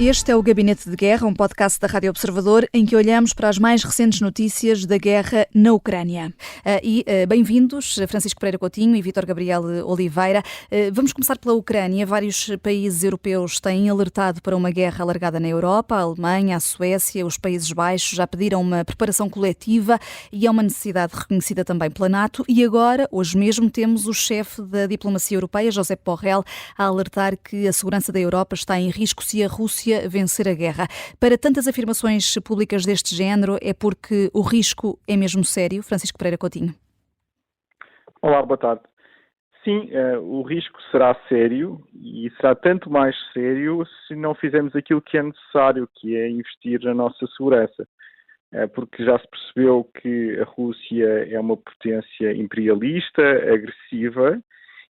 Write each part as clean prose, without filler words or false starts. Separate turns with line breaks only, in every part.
Este é o Gabinete de Guerra, um podcast da Rádio Observador em que olhamos para as mais recentes notícias da guerra na Ucrânia. Bem-vindos, Francisco Pereira Coutinho e Vítor Gabriel Oliveira. Vamos começar pela Ucrânia. Vários países europeus têm alertado para uma guerra alargada na Europa. A Alemanha, a Suécia, os Países Baixos já pediram uma preparação coletiva e é uma necessidade reconhecida também pela NATO. E agora, hoje mesmo, temos o chefe da diplomacia europeia, Josep Borrell, a alertar que a segurança da Europa está em risco se a Rússia vencer a guerra. Para tantas afirmações públicas deste género, é porque o risco é mesmo sério? Francisco Pereira Coutinho.
Olá, boa tarde. Sim, o risco será sério e será tanto mais sério se não fizermos aquilo que é necessário, que é investir na nossa segurança. Porque já se percebeu que a Rússia é uma potência imperialista, agressiva,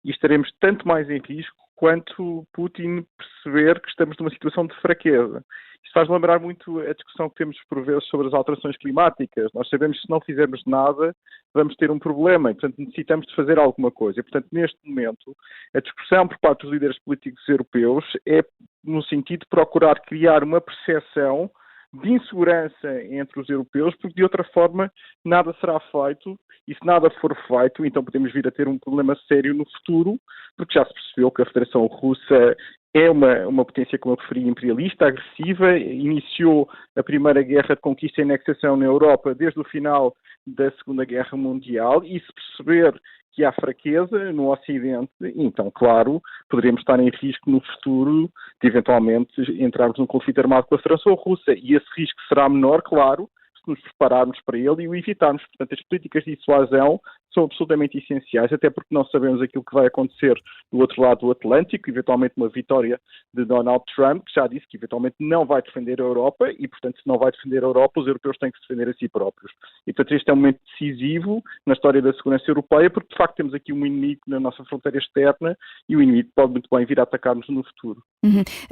e estaremos tanto mais em risco quanto Putin perceber que estamos numa situação de fraqueza. Isto faz lembrar muito a discussão que temos por vezes sobre as alterações climáticas. Nós sabemos que se não fizermos nada, vamos ter um problema e, portanto, necessitamos de fazer alguma coisa. E, portanto, neste momento, a discussão por parte dos líderes políticos europeus é no sentido de procurar criar uma percepção de insegurança entre os europeus, porque de outra forma nada será feito, e se nada for feito, então podemos vir a ter um problema sério no futuro, porque já se percebeu que a Federação Russa é uma potência, como eu referi, imperialista, agressiva, iniciou a primeira guerra de conquista e anexação na Europa desde o final da Segunda Guerra Mundial, e se perceber que há fraqueza no Ocidente, então, claro, poderemos estar em risco no futuro de eventualmente entrarmos num conflito armado com a Federação Russa. E esse risco será menor, claro, se nos prepararmos para ele e o evitarmos. Portanto, as políticas de dissuasão são absolutamente essenciais, até porque não sabemos aquilo que vai acontecer do outro lado do Atlântico, eventualmente uma vitória de Donald Trump, que já disse que eventualmente não vai defender a Europa e, portanto, se não vai defender a Europa, os europeus têm que se defender a si próprios. E, portanto, este é um momento decisivo na história da segurança europeia, porque, de facto, temos aqui um inimigo na nossa fronteira externa e o inimigo pode muito bem vir a atacar-nos no futuro.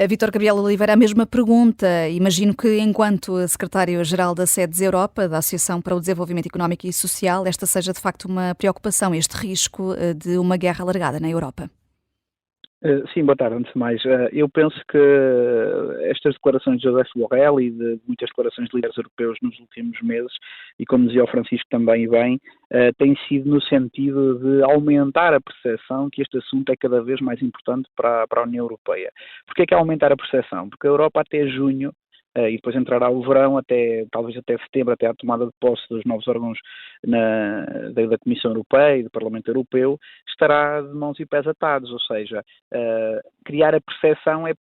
Vítor Gabriel Oliveira, a mesma pergunta. Imagino que, enquanto secretário-geral da SEDES Europa, da Associação para o Desenvolvimento Económico e Social, esta seja, de facto, uma preocupação, este risco de uma guerra alargada na Europa.
Sim, boa tarde, antes de mais. Eu penso que estas declarações de Josep Borrell e de muitas declarações de líderes europeus nos últimos meses, e como dizia o Francisco também e bem, têm sido no sentido de aumentar a percepção que este assunto é cada vez mais importante para a União Europeia. Porquê é que é aumentar a percepção? Porque a Europa até junho, e depois entrará o verão, talvez até setembro, até a tomada de posse dos novos órgãos da Comissão Europeia e do Parlamento Europeu, estará de mãos e pés atados, ou seja, criar a percepção é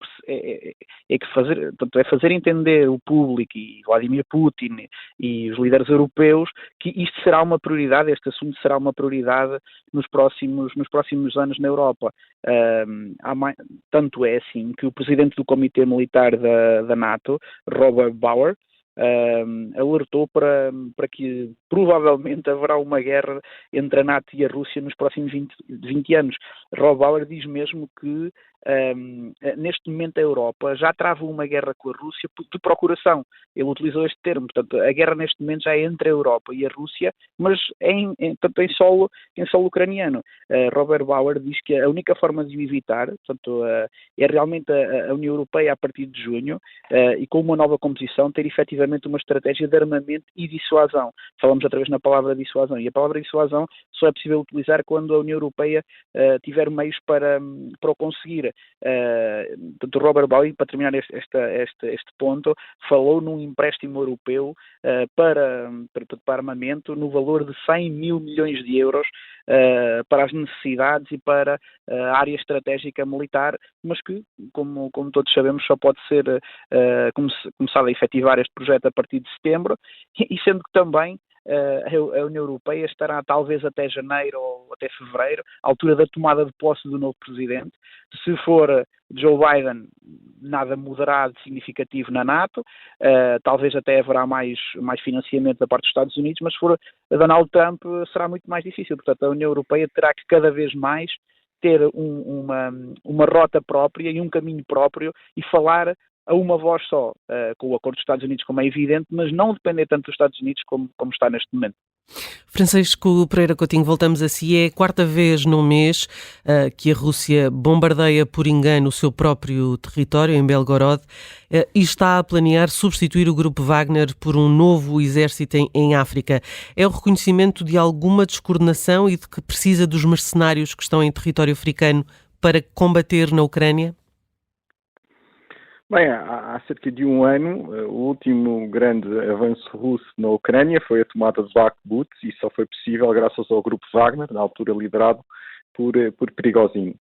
fazer entender o público e Vladimir Putin e os líderes europeus que isto será uma prioridade, este assunto será uma prioridade nos próximos anos na Europa. Tanto é assim que o presidente do Comitê Militar da NATO, Robert Bauer, alertou para que provavelmente haverá uma guerra entre a NATO e a Rússia nos próximos 20 anos. Rob Bauer diz mesmo que neste momento a Europa já trava uma guerra com a Rússia de procuração. Ele utilizou este termo. Portanto, a guerra neste momento já é entre a Europa e a Rússia, mas em solo ucraniano. Robert Bauer diz que a única forma de o evitar, portanto, é realmente a União Europeia a partir de junho e com uma nova composição ter efetivamente uma estratégia de armamento e dissuasão. Falamos outra vez na palavra dissuasão, e a palavra dissuasão só é possível utilizar quando a União Europeia tiver meios para o conseguir. Portanto, Robert Bauer, para terminar este ponto, falou num empréstimo europeu para armamento no valor de 100 mil milhões de euros para as necessidades e para a área estratégica militar, mas que, como todos sabemos, só pode ser começado a efetivar este projeto a partir de setembro, e sendo que também a União Europeia estará talvez até janeiro ou até fevereiro, à altura da tomada de posse do novo presidente. Se for Joe Biden, nada mudará de significativo na NATO, talvez até haverá mais financiamento da parte dos Estados Unidos, mas se for Donald Trump será muito mais difícil. Portanto, a União Europeia terá que cada vez mais ter uma rota própria e um caminho próprio e falar a uma voz só, com o acordo dos Estados Unidos, como é evidente, mas não depender tanto dos Estados Unidos como está neste momento.
Francisco Pereira Coutinho, voltamos a si. É a quarta vez num mês que a Rússia bombardeia por engano o seu próprio território, em Belgorod, e está a planear substituir o grupo Wagner por um novo exército em África. É o reconhecimento de alguma descoordenação e de que precisa dos mercenários que estão em território africano para combater na Ucrânia?
Bem, há cerca de um ano, o último grande avanço russo na Ucrânia foi a tomada de Bakhmut, e só foi possível graças ao grupo Wagner, na altura liderado por Prigozhin.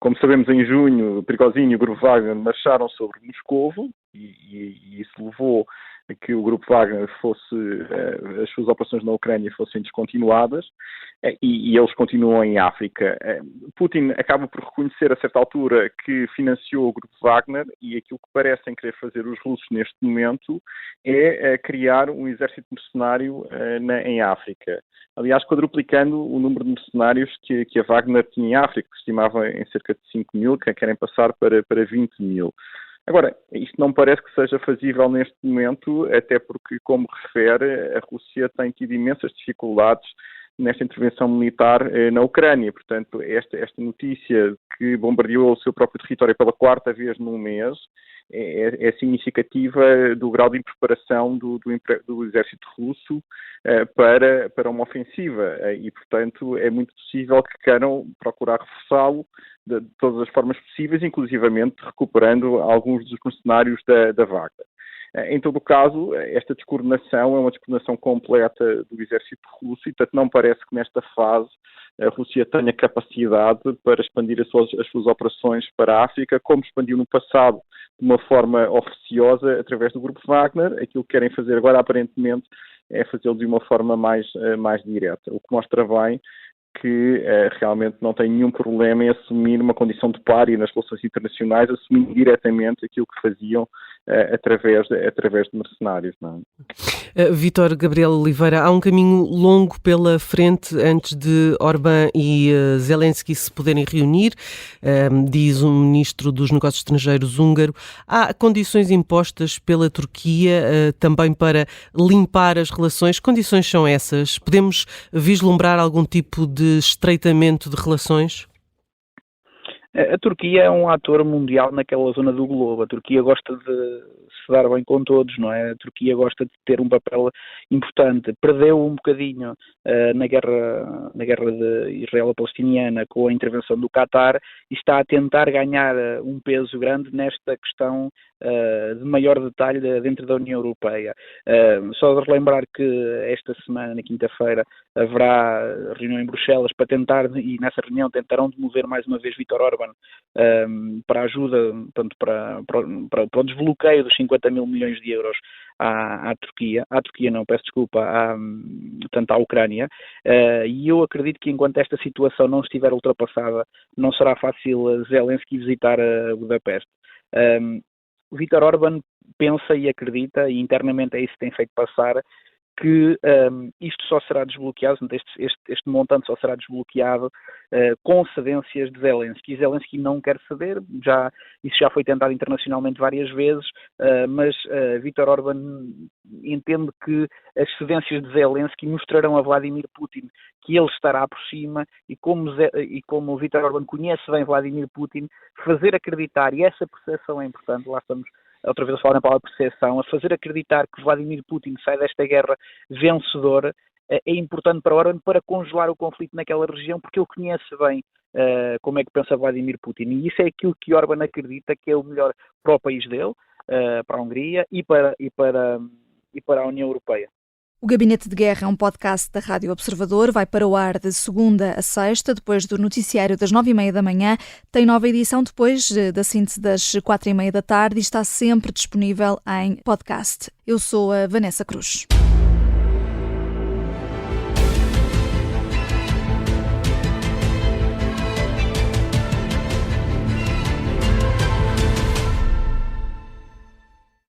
Como sabemos, em junho, Prigozhin e o grupo Wagner marcharam sobre Moscovo, e isso levou a que o grupo Wagner as suas operações na Ucrânia fossem descontinuadas, e eles continuam em África. Putin acaba por reconhecer a certa altura que financiou o grupo Wagner, e aquilo que parecem querer fazer os russos neste momento é criar um exército mercenário em África. Aliás, quadruplicando o número de mercenários que a Wagner tinha em África, que estimava em cerca de 5 mil, que querem passar para 20 mil. Agora, isto não parece que seja fazível neste momento, até porque, como refere, a Rússia tem tido imensas dificuldades nesta intervenção militar na Ucrânia. Portanto, esta notícia que bombardeou o seu próprio território pela quarta vez num mês é significativa do grau de impreparação do exército russo para uma ofensiva, e, portanto, é muito possível que queiram procurar reforçá-lo de todas as formas possíveis, inclusivamente recuperando alguns dos mercenários da Wagner. Em todo o caso, esta descoordenação é uma descoordenação completa do exército russo, e, portanto, não parece que nesta fase a Rússia tenha capacidade para expandir as suas operações para a África, como expandiu no passado de uma forma oficiosa através do grupo Wagner. Aquilo que querem fazer agora, aparentemente, é fazê-lo de uma forma mais direta, o que mostra bem que realmente não tem nenhum problema em assumir uma condição de pária nas relações internacionais, assumindo diretamente aquilo que faziam através de mercenários. Não é?
Vítor Gabriel Oliveira, há um caminho longo pela frente antes de Orbán e Zelensky se poderem reunir, diz o ministro dos Negócios Estrangeiros húngaro. Há condições impostas pela Turquia também para limpar as relações. Que condições são essas? Podemos vislumbrar algum tipo de estreitamento de relações?
A Turquia é um ator mundial naquela zona do globo. A Turquia gosta de se dar bem com todos, não é? A Turquia gosta de ter um papel importante. Perdeu um bocadinho na guerra israelo-palestiniana com a intervenção do Qatar, e está a tentar ganhar um peso grande nesta questão de maior detalhe dentro da União Europeia. Só de relembrar que esta semana, na quinta-feira, haverá reunião em Bruxelas para tentar, e nessa reunião tentarão demover mais uma vez Viktor Orbán para ajuda, portanto, para o desbloqueio dos 50 mil milhões de euros à Ucrânia, e eu acredito que enquanto esta situação não estiver ultrapassada, não será fácil Zelensky visitar Budapeste. Viktor Orbán pensa e acredita, e internamente é isso que tem feito passar, que isto só será desbloqueado, este montante só será desbloqueado com cedências de Zelensky. Zelensky não quer ceder, isso já foi tentado internacionalmente várias vezes, mas Viktor Orbán entende que as cedências de Zelensky mostrarão a Vladimir Putin que ele estará por cima, e como Viktor Orbán conhece bem Vladimir Putin, fazer acreditar, e essa percepção é importante, lá estamos outra vez a falar na palavra percepção, a fazer acreditar que Vladimir Putin sai desta guerra vencedor, é importante para Orbán para congelar o conflito naquela região, porque ele conhece bem como é que pensa Vladimir Putin, e isso é aquilo que Orbán acredita que é o melhor para o país dele, para a Hungria e para a União Europeia.
O Gabinete de Guerra é um podcast da Rádio Observador, vai para o ar de segunda a sexta, depois do noticiário das 9h30 da manhã, tem nova edição depois da síntese das 4h30 da tarde e está sempre disponível em podcast. Eu sou a Vanessa Cruz.